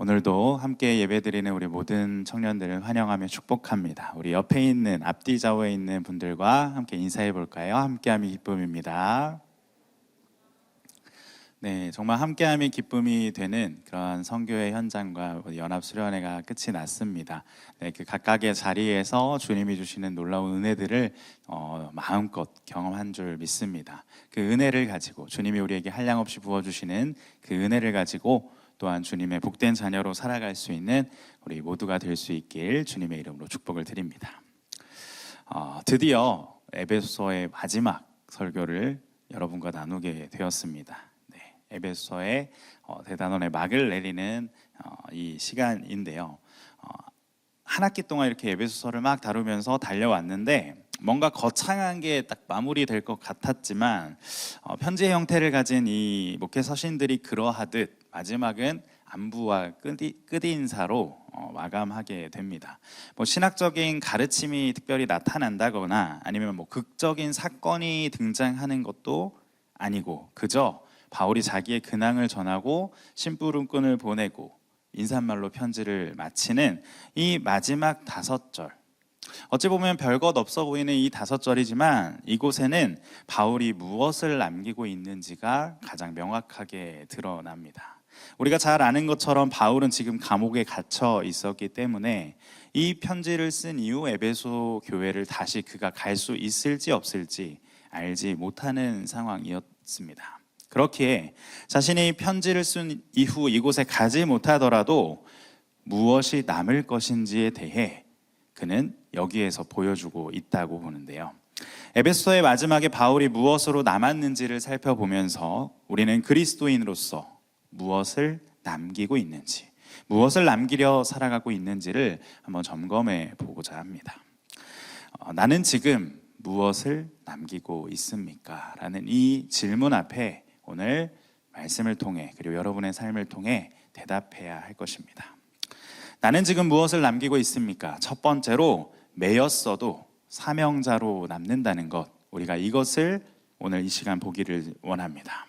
오늘도 함께 예배드리는 우리 모든 청년들을 환영하며 축복합니다. 우리 옆에 있는 앞뒤 좌우에 있는 분들과 함께 인사해 볼까요? 함께함이 기쁨입니다. 네, 정말 함께함이 기쁨이 되는 그런 선교의 현장과 연합 수련회가 끝이 났습니다. 네, 그 각각의 자리에서 주님이 주시는 놀라운 은혜들을 마음껏 경험한 줄 믿습니다. 그 은혜를 가지고 주님이 우리에게 한량없이 부어주시는 그 은혜를 가지고 또한 주님의 복된 자녀로 살아갈 수 있는 우리 모두가 될 수 있길 주님의 이름으로 축복을 드립니다. 드디어 에베소서의 마지막 설교를 여러분과 나누게 되었습니다. 네, 에베소서의 대단원의 막을 내리는 이 시간인데요. 한 학기 동안 이렇게 에베소서를 막 다루면서 달려왔는데 뭔가 거창한 게 딱 마무리될 것 같았지만 편지의 형태를 가진 이 목회 서신들이 그러하듯 마지막은 안부와 끝인사로 마감하게 됩니다. 뭐 신학적인 가르침이 특별히 나타난다거나 아니면 뭐 극적인 사건이 등장하는 것도 아니고 그저 바울이 자기의 근황을 전하고 심부름꾼을 보내고 인사말로 편지를 마치는 이 마지막 5절, 어찌 보면 별것 없어 보이는 이 5절이지만 이곳에는 바울이 무엇을 남기고 있는지가 가장 명확하게 드러납니다. 우리가 잘 아는 것처럼 바울은 지금 감옥에 갇혀 있었기 때문에 이 편지를 쓴 이후 에베소 교회를 다시 그가 갈 수 있을지 없을지 알지 못하는 상황이었습니다. 그렇기에 자신이 편지를 쓴 이후 이곳에 가지 못하더라도 무엇이 남을 것인지에 대해 그는 여기에서 보여주고 있다고 보는데요. 에베소의 마지막에 바울이 무엇으로 남았는지를 살펴보면서 우리는 그리스도인으로서 무엇을 남기고 있는지, 무엇을 남기려 살아가고 있는지를 한번 점검해 보고자 합니다. 나는 지금 무엇을 남기고 있습니까? 라는 이 질문 앞에 오늘 말씀을 통해 그리고 여러분의 삶을 통해 대답해야 할 것입니다. 나는 지금 무엇을 남기고 있습니까? 첫 번째로 매였어도 사명자로 남는다는 것, 우리가 이것을 오늘 이 시간 보기를 원합니다.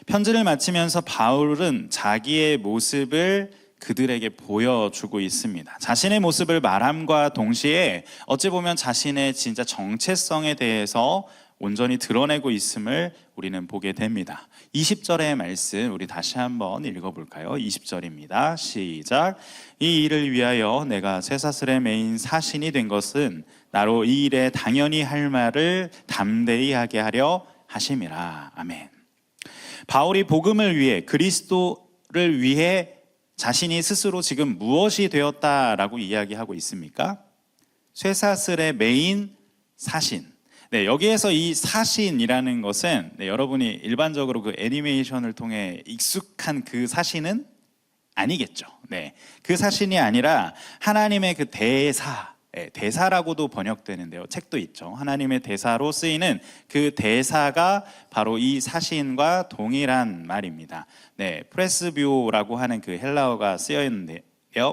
편지를 마치면서 바울은 자기의 모습을 그들에게 보여주고 있습니다. 자신의 모습을 말함과 동시에 어찌 보면 자신의 진짜 정체성에 대해서 온전히 드러내고 있음을 우리는 보게 됩니다. 20절의 말씀 우리 다시 한번 읽어볼까요? 20절입니다. 시작. 이 일을 위하여 내가 쇠사슬에 매인 사신이 된 것은 나로 이 일에 당연히 할 말을 담대히 하게 하려 하심이라. 아멘. 바울이 복음을 위해 그리스도를 위해 자신이 스스로 지금 무엇이 되었다라고 이야기하고 있습니까? 쇠사슬에 매인 사신. 네, 여기에서 이 사신이라는 것은 여러분이 일반적으로 그 애니메이션을 통해 익숙한 그 사신은 아니겠죠. 네, 그 사신이 아니라 하나님의 그 대사, 대사라고도 번역되는데요. 책도 있죠. 하나님의 대사로 쓰이는 그 대사가 바로 이 사신과 동일한 말입니다. 네, 프레스비오라고 하는 그 헬라어가 쓰여 있는데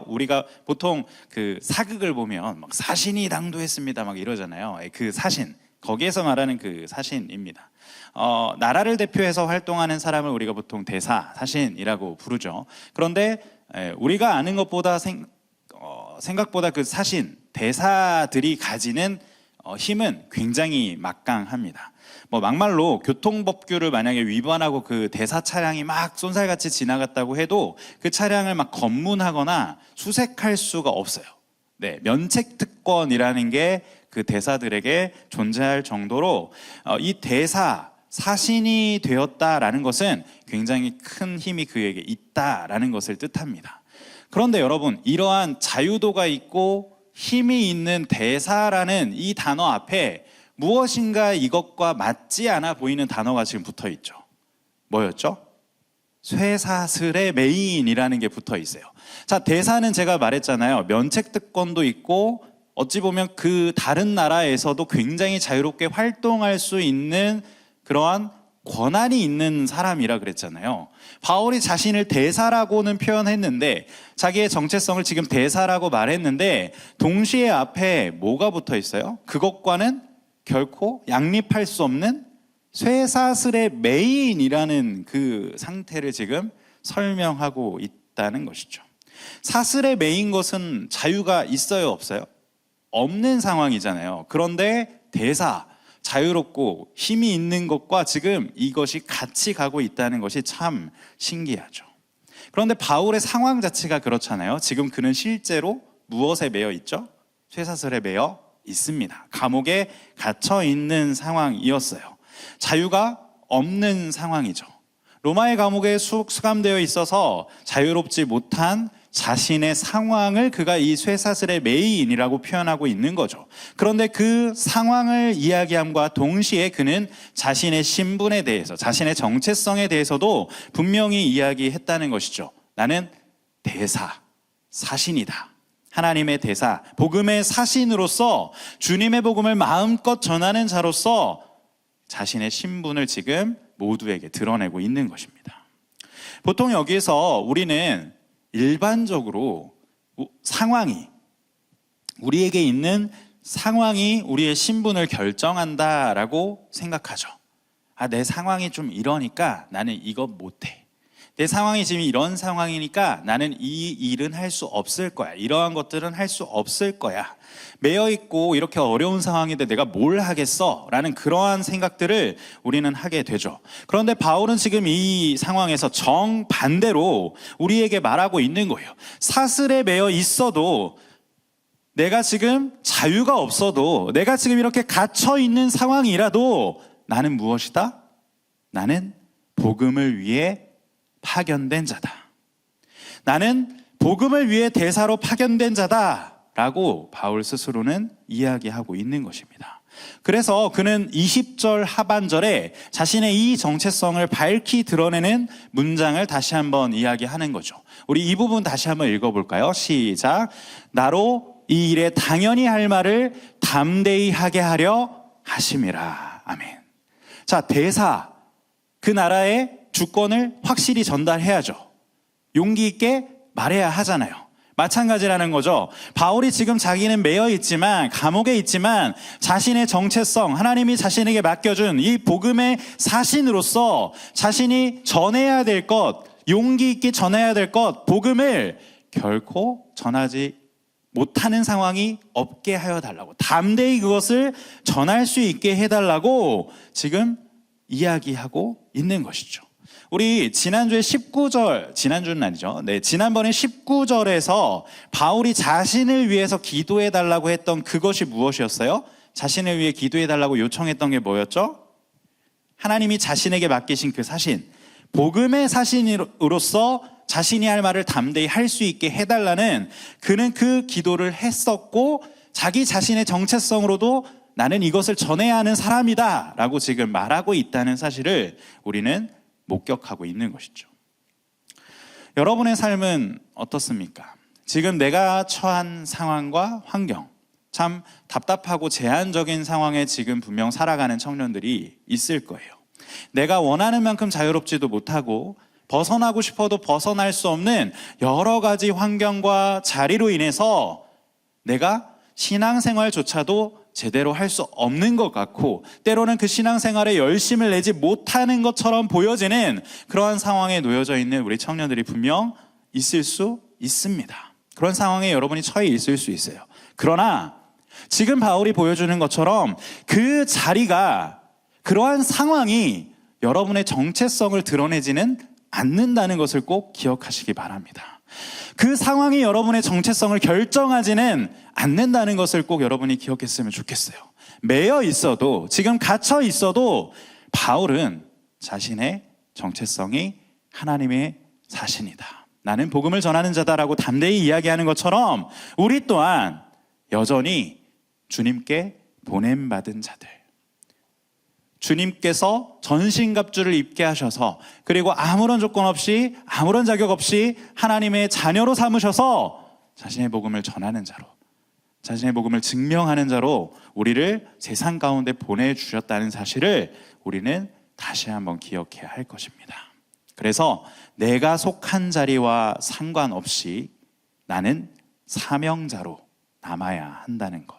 우리가 보통 그 사극을 보면 막 사신이 당도했습니다 막 이러잖아요. 그 사신, 거기에서 말하는 그 사신입니다. 나라를 대표해서 활동하는 사람을 우리가 보통 대사, 사신이라고 부르죠. 그런데 우리가 아는 것보다 생각보다 그 사신, 대사들이 가지는 힘은 굉장히 막강합니다. 뭐 막말로 교통법규를 만약에 위반하고 그 대사 차량이 막 쏜살같이 지나갔다고 해도 그 차량을 막 검문하거나 수색할 수가 없어요. 네, 면책특권이라는 게 그 대사들에게 존재할 정도로 이 대사, 사신이 되었다라는 것은 굉장히 큰 힘이 그에게 있다라는 것을 뜻합니다. 그런데 여러분, 이러한 자유도가 있고 힘이 있는 대사라는 이 단어 앞에 무엇인가 이것과 맞지 않아 보이는 단어가 지금 붙어 있죠. 뭐였죠? 쇠사슬의 매인이라는 게 붙어 있어요. 자, 대사는 제가 말했잖아요. 면책특권도 있고 어찌 보면 그 다른 나라에서도 굉장히 자유롭게 활동할 수 있는 그러한 권한이 있는 사람이라 그랬잖아요. 바울이 자신을 대사라고는 표현했는데 자기의 정체성을 지금 대사라고 말했는데 동시에 앞에 뭐가 붙어 있어요? 그것과는 결코 양립할 수 없는 쇠사슬의 매인이라는 그 상태를 지금 설명하고 있다는 것이죠. 사슬에 매인 것은 자유가 있어요, 없어요? 없는 상황이잖아요. 그런데 대사, 자유롭고 힘이 있는 것과 지금 이것이 같이 가고 있다는 것이 참 신기하죠. 그런데 바울의 상황 자체가 그렇잖아요. 지금 그는 실제로 무엇에 매여 있죠? 쇠사슬에 매여 있습니다. 감옥에 갇혀 있는 상황이었어요. 자유가 없는 상황이죠. 로마의 감옥에 수감되어 있어서 자유롭지 못한 자신의 상황을 그가 이 쇠사슬의 매인이라고 표현하고 있는 거죠. 그런데 그 상황을 이야기함과 동시에 그는 자신의 신분에 대해서, 자신의 정체성에 대해서도 분명히 이야기했다는 것이죠. 나는 대사, 사신이다. 하나님의 대사, 복음의 사신으로서 주님의 복음을 마음껏 전하는 자로서 자신의 신분을 지금 모두에게 드러내고 있는 것입니다. 보통 여기서 우리는 일반적으로 상황이, 우리에게 있는 상황이 우리의 신분을 결정한다라고 생각하죠. 내 상황이 좀 이러니까 나는 이거 못해. 내 상황이 지금 이런 상황이니까 나는 이 일은 할 수 없을 거야. 이러한 것들은 할 수 없을 거야. 매여있고 이렇게 어려운 상황인데 내가 뭘 하겠어? 라는 그러한 생각들을 우리는 하게 되죠. 그런데 바울은 지금 이 상황에서 정반대로 우리에게 말하고 있는 거예요. 사슬에 매여 있어도, 내가 지금 자유가 없어도, 내가 지금 이렇게 갇혀 있는 상황이라도 나는 무엇이다? 나는 복음을 위해 파견된 자다. 나는 복음을 위해 대사로 파견된 자다 라고 바울 스스로는 이야기하고 있는 것입니다. 그래서 그는 20절 하반절에 자신의 이 정체성을 밝히 드러내는 문장을 다시 한번 이야기하는 거죠. 우리 이 부분 다시 한번 읽어볼까요? 시작. 나로 이 일에 당연히 할 말을 담대히 하게 하려 하심이라. 아멘. 자, 대사, 그 나라의 주권을 확실히 전달해야죠. 용기 있게 말해야 하잖아요. 마찬가지라는 거죠. 바울이 지금 자기는 매여 있지만, 감옥에 있지만 자신의 정체성, 하나님이 자신에게 맡겨준 이 복음의 사신으로서 자신이 전해야 될 것, 용기 있게 전해야 될 것, 복음을 결코 전하지 못하는 상황이 없게 하여 달라고, 담대히 그것을 전할 수 있게 해달라고 지금 이야기하고 있는 것이죠. 우리 지난주에 19절, 지난주는 아니죠. 네, 지난번에 19절에서 바울이 자신을 위해서 기도해 달라고 했던 그것이 무엇이었어요? 자신을 위해 기도해 달라고 요청했던 게 뭐였죠? 하나님이 자신에게 맡기신 그 사신, 복음의 사신으로서 자신이 할 말을 담대히 할 수 있게 해달라는, 그는 그 기도를 했었고 자기 자신의 정체성으로도 나는 이것을 전해야 하는 사람이다 라고 지금 말하고 있다는 사실을 우리는 목격하고 있는 것이죠. 여러분의 삶은 어떻습니까? 지금 내가 처한 상황과 환경, 참 답답하고 제한적인 상황에 지금 분명 살아가는 청년들이 있을 거예요. 내가 원하는 만큼 자유롭지도 못하고 벗어나고 싶어도 벗어날 수 없는 여러 가지 환경과 자리로 인해서 내가 신앙생활조차도 제대로 할 수 없는 것 같고, 때로는 그 신앙생활에 열심을 내지 못하는 것처럼 보여지는 그러한 상황에 놓여져 있는 우리 청년들이 분명 있을 수 있습니다. 그런 상황에 여러분이 처해 있을 수 있어요. 그러나 지금 바울이 보여주는 것처럼 그 자리가, 그러한 상황이 여러분의 정체성을 드러내지는 않는다는 것을 꼭 기억하시기 바랍니다. 그 상황이 여러분의 정체성을 결정하지는 않는다는 것을 꼭 여러분이 기억했으면 좋겠어요. 매여 있어도, 지금 갇혀 있어도 바울은 자신의 정체성이 하나님의 사신이다, 나는 복음을 전하는 자다라고 담대히 이야기하는 것처럼 우리 또한 여전히 주님께 보냄받은 자들, 주님께서 전신갑주를 입게 하셔서, 그리고 아무런 조건 없이, 아무런 자격 없이 하나님의 자녀로 삼으셔서 자신의 복음을 전하는 자로, 자신의 복음을 증명하는 자로 우리를 세상 가운데 보내주셨다는 사실을 우리는 다시 한번 기억해야 할 것입니다. 그래서 내가 속한 자리와 상관없이 나는 사명자로 남아야 한다는 것,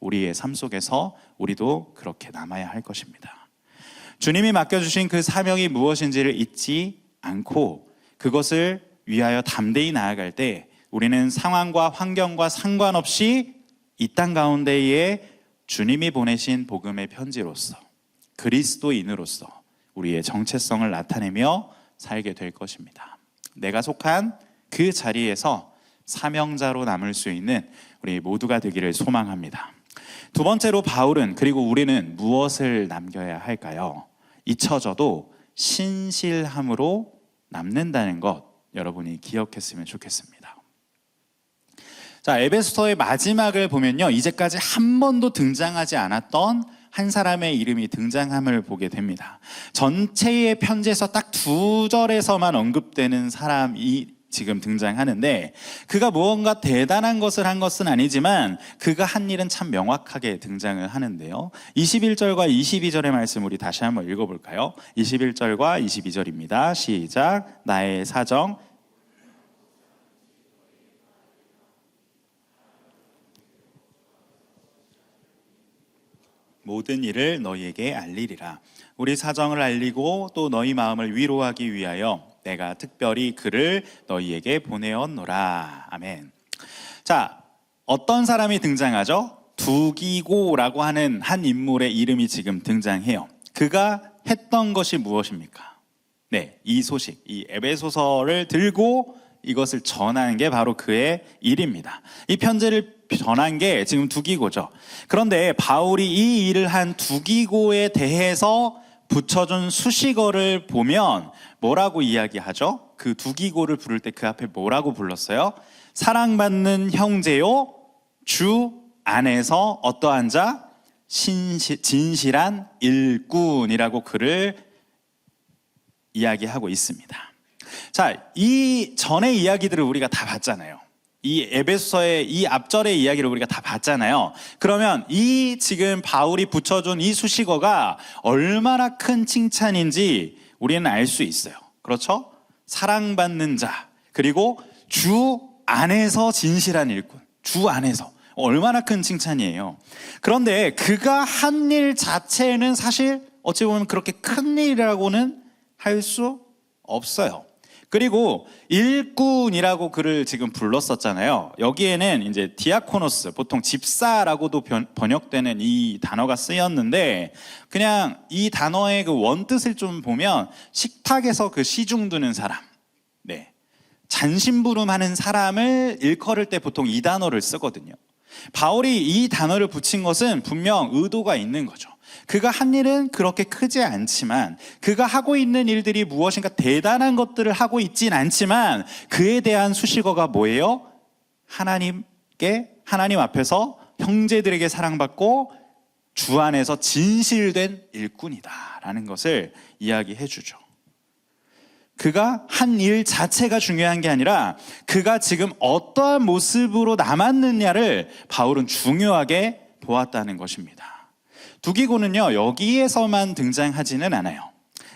우리의 삶 속에서 우리도 그렇게 남아야 할 것입니다. 주님이 맡겨주신 그 사명이 무엇인지를 잊지 않고 그것을 위하여 담대히 나아갈 때 우리는 상황과 환경과 상관없이 이 땅 가운데에 주님이 보내신 복음의 편지로서 그리스도인으로서 우리의 정체성을 나타내며 살게 될 것입니다. 내가 속한 그 자리에서 사명자로 남을 수 있는 우리 모두가 되기를 소망합니다. 두 번째로 바울은 그리고 우리는 무엇을 남겨야 할까요? 잊혀져도 신실함으로 남는다는 것 여러분이 기억했으면 좋겠습니다. 자, 에베소서의 마지막을 보면요, 이제까지 한 번도 등장하지 않았던 한 사람의 이름이 등장함을 보게 됩니다. 전체의 편지에서 딱 2절에서만 언급되는 사람이 지금 등장하는데, 그가 무언가 대단한 것을 한 것은 아니지만 그가 한 일은 참 명확하게 등장을 하는데요. 21절과 22절의 말씀 우리 다시 한번 읽어볼까요? 21절과 22절입니다. 시작. 나의 사정 모든 일을 너희에게 알리리라. 우리 사정을 알리고 또 너희 마음을 위로하기 위하여 내가 특별히 그를 너희에게 보내었노라. 아멘. 자, 어떤 사람이 등장하죠? 두기고라고 하는 한 인물의 이름이 지금 등장해요. 그가 했던 것이 무엇입니까? 네, 이 소식, 이 에베소서를 들고 이것을 전하는 게 바로 그의 일입니다. 이 편지를 전한 게 지금 두기고죠. 그런데 바울이 이 일을 한 두기고에 대해서 붙여준 수식어를 보면 뭐라고 이야기하죠? 그 두기고를 부를 때 그 앞에 뭐라고 불렀어요? 사랑받는 형제요, 주 안에서 어떠한 자? 진실한 일꾼이라고 그를 이야기하고 있습니다. 자, 이 전의 이야기들을 우리가 다 봤잖아요. 이 에베소서의 이 앞절의 이야기를 우리가 다 봤잖아요. 그러면 이 지금 바울이 붙여준 이 수식어가 얼마나 큰 칭찬인지 우리는 알 수 있어요. 그렇죠? 사랑받는 자, 그리고 주 안에서 진실한 일꾼, 주 안에서 얼마나 큰 칭찬이에요. 그런데 그가 한 일 자체는 사실 어찌 보면 그렇게 큰 일이라고는 할 수 없어요. 그리고 일꾼이라고 그를 지금 불렀었잖아요. 여기에는 이제 디아코노스, 보통 집사라고도 번역되는 이 단어가 쓰였는데, 그냥 이 단어의 그 원뜻을 좀 보면 식탁에서 그 시중 두는 사람, 네, 잔심부름하는 사람을 일컬을 때 보통 이 단어를 쓰거든요. 바울이 이 단어를 붙인 것은 분명 의도가 있는 거죠. 그가 한 일은 그렇게 크지 않지만, 그가 하고 있는 일들이 무엇인가 대단한 것들을 하고 있진 않지만, 그에 대한 수식어가 뭐예요? 하나님 앞에서 형제들에게 사랑받고 주 안에서 진실된 일꾼이다라는 것을 이야기해 주죠. 그가 한 일 자체가 중요한 게 아니라 그가 지금 어떠한 모습으로 남았느냐를 바울은 중요하게 보았다는 것입니다. 두기고는요, 여기에서만 등장하지는 않아요.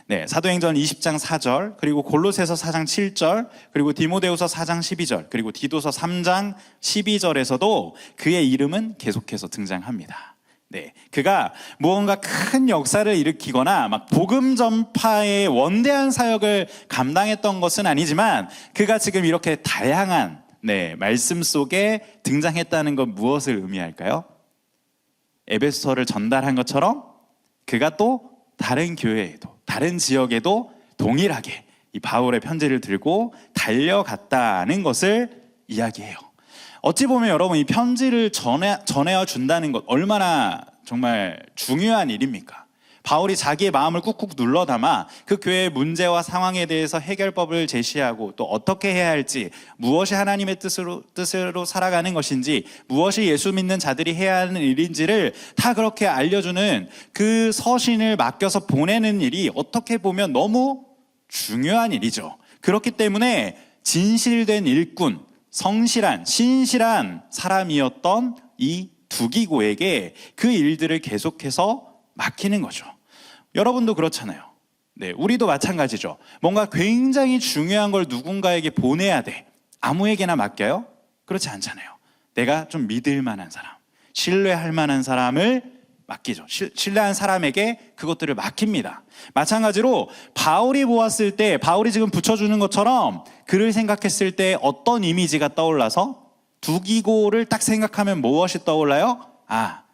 네, 사도행전 20장 4절, 그리고 골로새서 4장 7절, 그리고 디모데후서 4장 12절, 그리고 디도서 3장 12절에서도 그의 이름은 계속해서 등장합니다. 네, 그가 무언가 큰 역사를 일으키거나 막 복음 전파의 원대한 사역을 감당했던 것은 아니지만, 그가 지금 이렇게 다양한 말씀 속에 등장했다는 건 무엇을 의미할까요? 에베소서를 전달한 것처럼 그가 또 다른 교회에도, 다른 지역에도 동일하게 이 바울의 편지를 들고 달려갔다는 것을 이야기해요. 어찌 보면 여러분, 이 편지를 전해와 준다는 것 얼마나 정말 중요한 일입니까? 바울이 자기의 마음을 꾹꾹 눌러 담아 그 교회의 문제와 상황에 대해서 해결법을 제시하고, 또 어떻게 해야 할지, 무엇이 하나님의 뜻으로 살아가는 것인지, 무엇이 예수 믿는 자들이 해야 하는 일인지를 다 그렇게 알려주는 그 서신을 맡겨서 보내는 일이 어떻게 보면 너무 중요한 일이죠. 그렇기 때문에 진실된 일꾼, 성실한, 신실한 사람이었던 이 두기고에게 그 일들을 계속해서 맡기는 거죠. 여러분도 그렇잖아요. 네, 우리도 마찬가지죠. 뭔가 굉장히 중요한 걸 누군가에게 보내야 돼. 아무에게나 맡겨요? 그렇지 않잖아요. 내가 좀 믿을 만한 사람, 신뢰할 만한 사람을 맡기죠. 신뢰한 사람에게 그것들을 맡깁니다. 마찬가지로 바울이 보았을 때, 바울이 지금 붙여주는 것처럼 그를 생각했을 때 어떤 이미지가 떠올라서 두기고를 딱 생각하면 무엇이 떠올라요?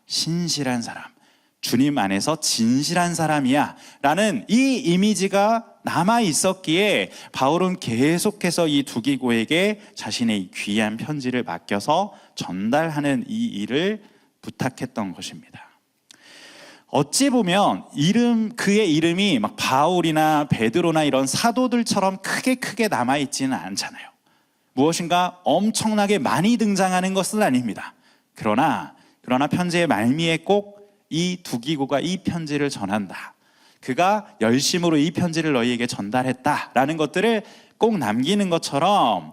신실한 사람, 주님 안에서 진실한 사람이야 라는 이 이미지가 남아 있었기에 바울은 계속해서 이 두기고에게 자신의 귀한 편지를 맡겨서 전달하는 이 일을 부탁했던 것입니다. 어찌 보면 그의 이름이 막 바울이나 베드로나 이런 사도들처럼 크게 남아있지는 않잖아요. 무엇인가 엄청나게 많이 등장하는 것은 아닙니다. 그러나 편지의 말미에 꼭 이 두기고가 이 편지를 전한다, 그가 열심으로 이 편지를 너희에게 전달했다라는 것들을 꼭 남기는 것처럼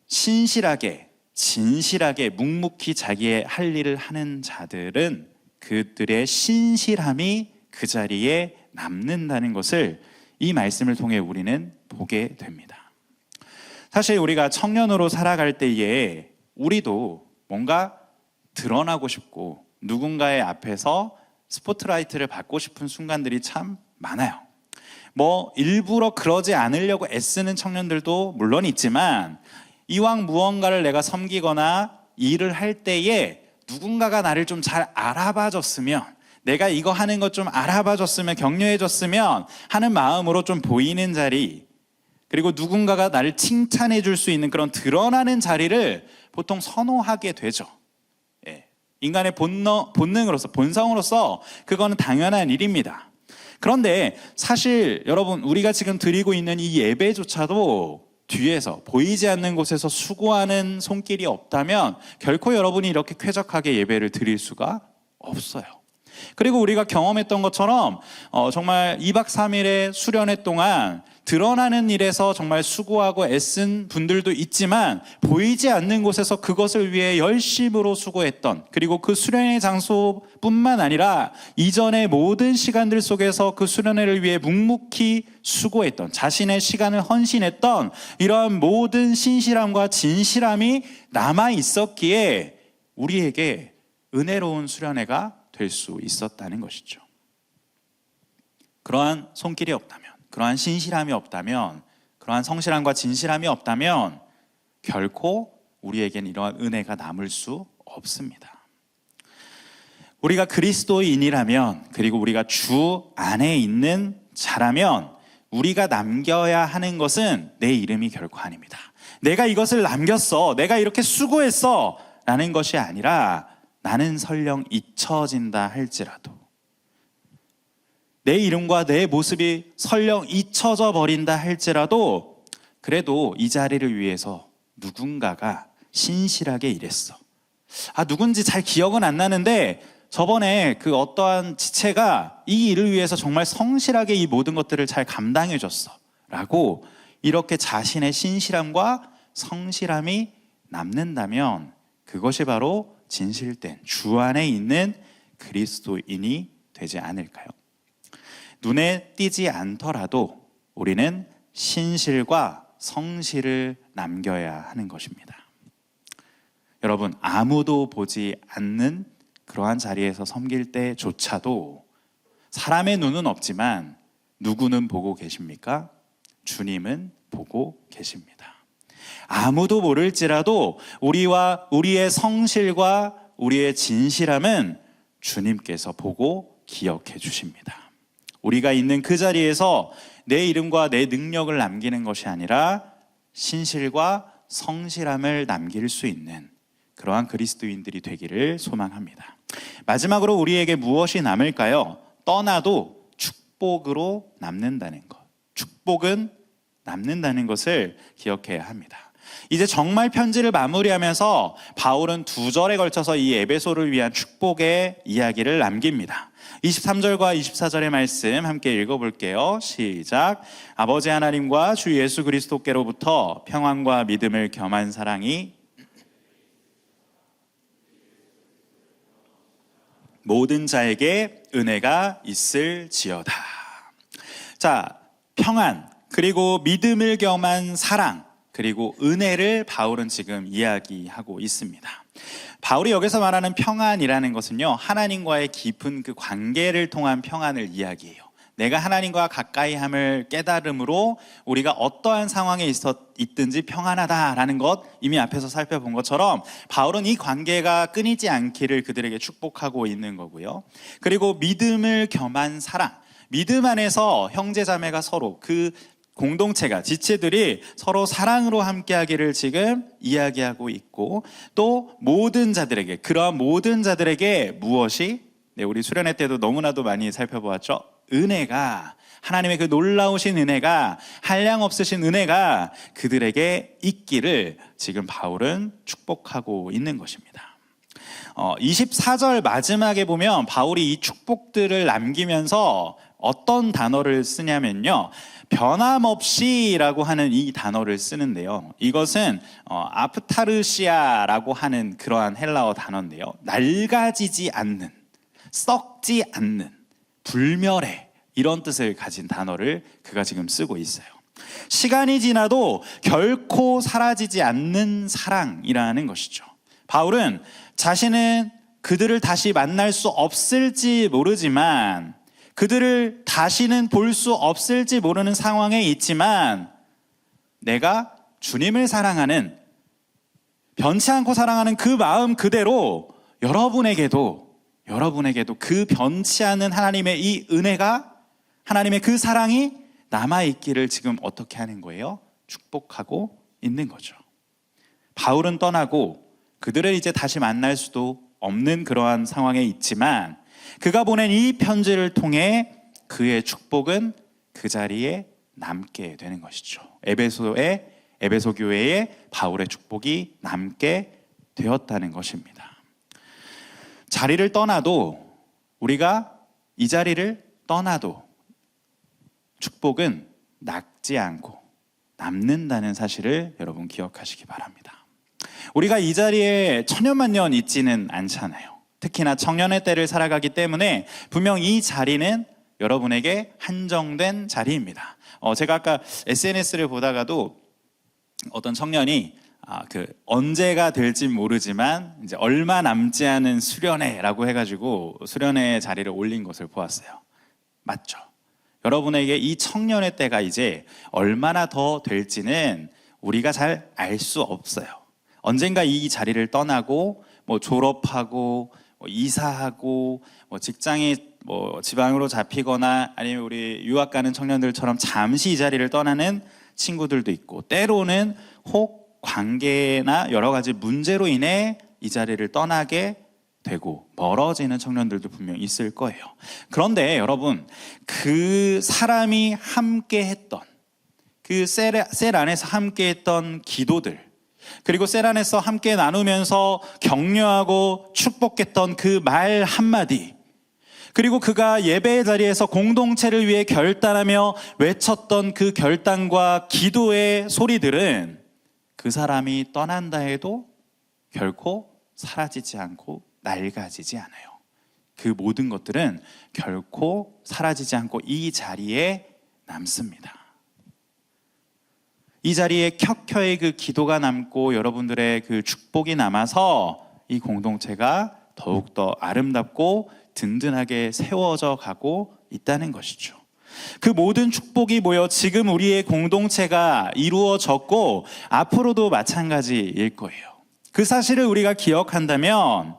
신실하게, 진실하게, 묵묵히 자기의 할 일을 하는 자들은 그들의 신실함이 그 자리에 남는다는 것을 이 말씀을 통해 우리는 보게 됩니다. 사실 우리가 청년으로 살아갈 때에 우리도 뭔가 드러나고 싶고 누군가의 앞에서 스포트라이트를 받고 싶은 순간들이 참 많아요. 일부러 그러지 않으려고 애쓰는 청년들도 물론 있지만, 이왕 무언가를 내가 섬기거나 일을 할 때에 누군가가 나를 좀 잘 알아봐 줬으면, 내가 이거 하는 것 좀 알아봐 줬으면, 격려해 줬으면 하는 마음으로 좀 보이는 자리, 그리고 누군가가 나를 칭찬해 줄 수 있는 그런 드러나는 자리를 보통 선호하게 되죠. 인간의 본능으로서, 본성으로서 그거는 당연한 일입니다. 그런데 사실 여러분, 우리가 지금 드리고 있는 이 예배조차도 뒤에서 보이지 않는 곳에서 수고하는 손길이 없다면 결코 여러분이 이렇게 쾌적하게 예배를 드릴 수가 없어요. 그리고 우리가 경험했던 것처럼 정말 2박 3일의 수련회 동안 드러나는 일에서 정말 수고하고 애쓴 분들도 있지만, 보이지 않는 곳에서 그것을 위해 열심으로 수고했던, 그리고 그 수련회 장소뿐만 아니라 이전의 모든 시간들 속에서 그 수련회를 위해 묵묵히 수고했던, 자신의 시간을 헌신했던 이러한 모든 신실함과 진실함이 남아 있었기에 우리에게 은혜로운 수련회가 될 수 있었다는 것이죠. 그러한 손길이 없다면, 그러한 신실함이 없다면, 그러한 성실함과 진실함이 없다면 결코 우리에겐 이러한 은혜가 남을 수 없습니다. 우리가 그리스도인이라면, 그리고 우리가 주 안에 있는 자라면 우리가 남겨야 하는 것은 내 이름이 결코 아닙니다. 내가 이것을 남겼어, 내가 이렇게 수고했어 라는 것이 아니라, 나는 설령 잊혀진다 할지라도, 내 이름과 내 모습이 설령 잊혀져 버린다 할지라도, 그래도 이 자리를 위해서 누군가가 신실하게 일했어. 누군지 잘 기억은 안 나는데 저번에 그 어떠한 지체가 이 일을 위해서 정말 성실하게 이 모든 것들을 잘 감당해 줬어 라고, 이렇게 자신의 신실함과 성실함이 남는다면 그것이 바로 진실된 주 안에 있는 그리스도인이 되지 않을까요? 눈에 띄지 않더라도 우리는 신실과 성실을 남겨야 하는 것입니다. 여러분, 아무도 보지 않는 그러한 자리에서 섬길 때조차도 사람의 눈은 없지만 누구는 보고 계십니까? 주님은 보고 계십니다. 아무도 모를지라도 우리의 성실과 우리의 진실함은 주님께서 보고 기억해 주십니다. 우리가 있는 그 자리에서 내 이름과 내 능력을 남기는 것이 아니라 신실과 성실함을 남길 수 있는 그러한 그리스도인들이 되기를 소망합니다. 마지막으로 우리에게 무엇이 남을까요? 떠나도 축복으로 남는다는 것. 축복은 남는다는 것을 기억해야 합니다. 이제 정말 편지를 마무리하면서 바울은 2절에 걸쳐서 이 에베소를 위한 축복의 이야기를 남깁니다. 23절과 24절의 말씀 함께 읽어볼게요. 시작. 아버지 하나님과 주 예수 그리스도께로부터 평안과 믿음을 겸한 사랑이 모든 자에게 은혜가 있을지어다. 자, 평안, 그리고 믿음을 겸한 사랑, 그리고 은혜를 바울은 지금 이야기하고 있습니다. 바울이 여기서 말하는 평안이라는 것은요, 하나님과의 깊은 그 관계를 통한 평안을 이야기해요. 내가 하나님과 가까이함을 깨달음으로 우리가 어떠한 상황에 있든지 평안하다라는 것, 이미 앞에서 살펴본 것처럼 바울은 이 관계가 끊이지 않기를 그들에게 축복하고 있는 거고요. 그리고 믿음을 겸한 사랑, 믿음 안에서 형제자매가 서로 그 공동체가, 지체들이 서로 사랑으로 함께하기를 지금 이야기하고 있고, 또 모든 자들에게, 그러한 모든 자들에게 무엇이, 우리 수련회 때도 너무나도 많이 살펴보았죠. 은혜가, 하나님의 그 놀라우신 은혜가, 한량없으신 은혜가 그들에게 있기를 지금 바울은 축복하고 있는 것입니다. 24절 마지막에 보면 바울이 이 축복들을 남기면서 어떤 단어를 쓰냐면요, 변함없이라고 하는 이 단어를 쓰는데요, 이것은 아프타르시아라고 하는 그러한 헬라어 단어인데요, 낡아지지 않는, 썩지 않는, 불멸해, 이런 뜻을 가진 단어를 그가 지금 쓰고 있어요. 시간이 지나도 결코 사라지지 않는 사랑이라는 것이죠. 바울은 자신은 그들을 다시 만날 수 없을지 모르지만, 그들을 다시는 볼 수 없을지 모르는 상황에 있지만, 내가 주님을 사랑하는, 변치 않고 사랑하는 그 마음 그대로 여러분에게도 그 변치 않는 하나님의 이 은혜가, 하나님의 그 사랑이 남아있기를 지금 어떻게 하는 거예요? 축복하고 있는 거죠. 바울은 떠나고 그들을 이제 다시 만날 수도 없는 그러한 상황에 있지만, 그가 보낸 이 편지를 통해 그의 축복은 그 자리에 남게 되는 것이죠. 에베소 교회에 바울의 축복이 남게 되었다는 것입니다. 자리를 떠나도, 우리가 이 자리를 떠나도 축복은 낡지 않고 남는다는 사실을 여러분 기억하시기 바랍니다. 우리가 이 자리에 천년만년 있지는 않잖아요. 특히나 청년의 때를 살아가기 때문에 분명 이 자리는 여러분에게 한정된 자리입니다. 제가 아까 SNS를 보다가도 어떤 청년이 언제가 될지 모르지만 이제 얼마 남지 않은 수련회라고 해가지고 수련회 자리를 올린 것을 보았어요. 맞죠? 여러분에게 이 청년의 때가 이제 얼마나 더 될지는 우리가 잘 알 수 없어요. 언젠가 이 자리를 떠나고 졸업하고 이사하고 직장이 지방으로 잡히거나 아니면 우리 유학 가는 청년들처럼 잠시 이 자리를 떠나는 친구들도 있고, 때로는 혹 관계나 여러 가지 문제로 인해 이 자리를 떠나게 되고 멀어지는 청년들도 분명히 있을 거예요. 그런데 여러분, 그 사람이 함께 했던, 그 셀 안에서 함께 했던 기도들, 그리고 셀 안에서 함께 나누면서 격려하고 축복했던 그 말 한마디, 그리고 그가 예배의 자리에서 공동체를 위해 결단하며 외쳤던 그 결단과 기도의 소리들은 그 사람이 떠난다 해도 결코 사라지지 않고 낡아지지 않아요. 그 모든 것들은 결코 사라지지 않고 이 자리에 남습니다. 이 자리에 켜켜이 그 기도가 남고 여러분들의 그 축복이 남아서 이 공동체가 더욱더 아름답고 든든하게 세워져 가고 있다는 것이죠. 그 모든 축복이 모여 지금 우리의 공동체가 이루어졌고 앞으로도 마찬가지일 거예요. 그 사실을 우리가 기억한다면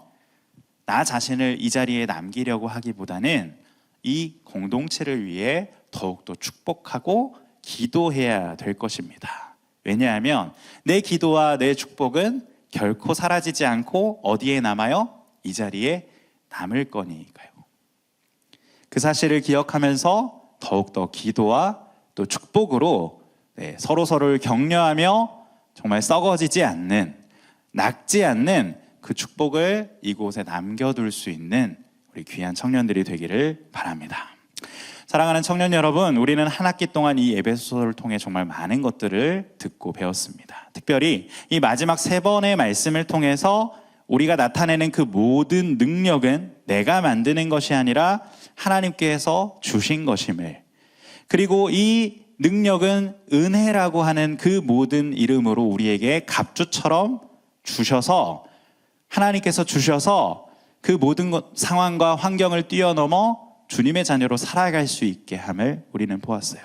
나 자신을 이 자리에 남기려고 하기보다는 이 공동체를 위해 더욱더 축복하고 기도해야 될 것입니다. 왜냐하면 내 기도와 내 축복은 결코 사라지지 않고 어디에 남아요? 이 자리에 남을 거니까요. 그 사실을 기억하면서 더욱더 기도와 또 축복으로 서로서로를 격려하며 정말 썩어지지 않는, 낡지 않는 그 축복을 이곳에 남겨둘 수 있는 우리 귀한 청년들이 되기를 바랍니다. 사랑하는 청년 여러분, 우리는 한 학기 동안 이 에베소서를 통해 정말 많은 것들을 듣고 배웠습니다. 특별히 이 마지막 3번의 말씀을 통해서 우리가 나타내는 그 모든 능력은 내가 만드는 것이 아니라 하나님께서 주신 것임을, 그리고 이 능력은 은혜라고 하는 그 모든 이름으로 우리에게 갑주처럼 주셔서 하나님께서 주셔서 그 모든 상황과 환경을 뛰어넘어 주님의 자녀로 살아갈 수 있게 함을 우리는 보았어요.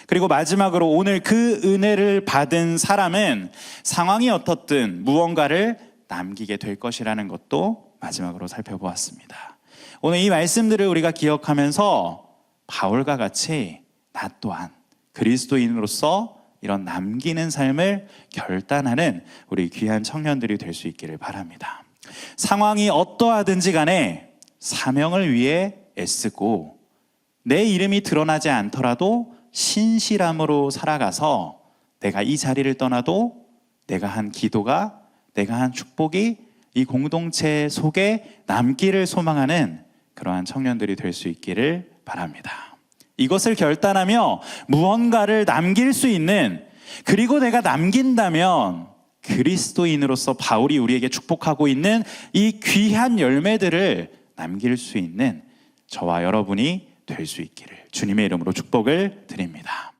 그리고 마지막으로 오늘 그 은혜를 받은 사람은 상황이 어떻든 무언가를 남기게 될 것이라는 것도 마지막으로 살펴보았습니다. 오늘 이 말씀들을 우리가 기억하면서 바울과 같이 나 또한 그리스도인으로서 이런 남기는 삶을 결단하는 우리 귀한 청년들이 될 수 있기를 바랍니다. 상황이 어떠하든지 간에 사명을 위해 애쓰고 내 이름이 드러나지 않더라도 신실함으로 살아가서 내가 이 자리를 떠나도 내가 한 기도가, 내가 한 축복이 이 공동체 속에 남기를 소망하는 그러한 청년들이 될 수 있기를 바랍니다. 이것을 결단하며 무언가를 남길 수 있는, 그리고 내가 남긴다면 그리스도인으로서 바울이 우리에게 축복하고 있는 이 귀한 열매들을 남길 수 있는 저와 여러분이 될 수 있기를 주님의 이름으로 축복을 드립니다.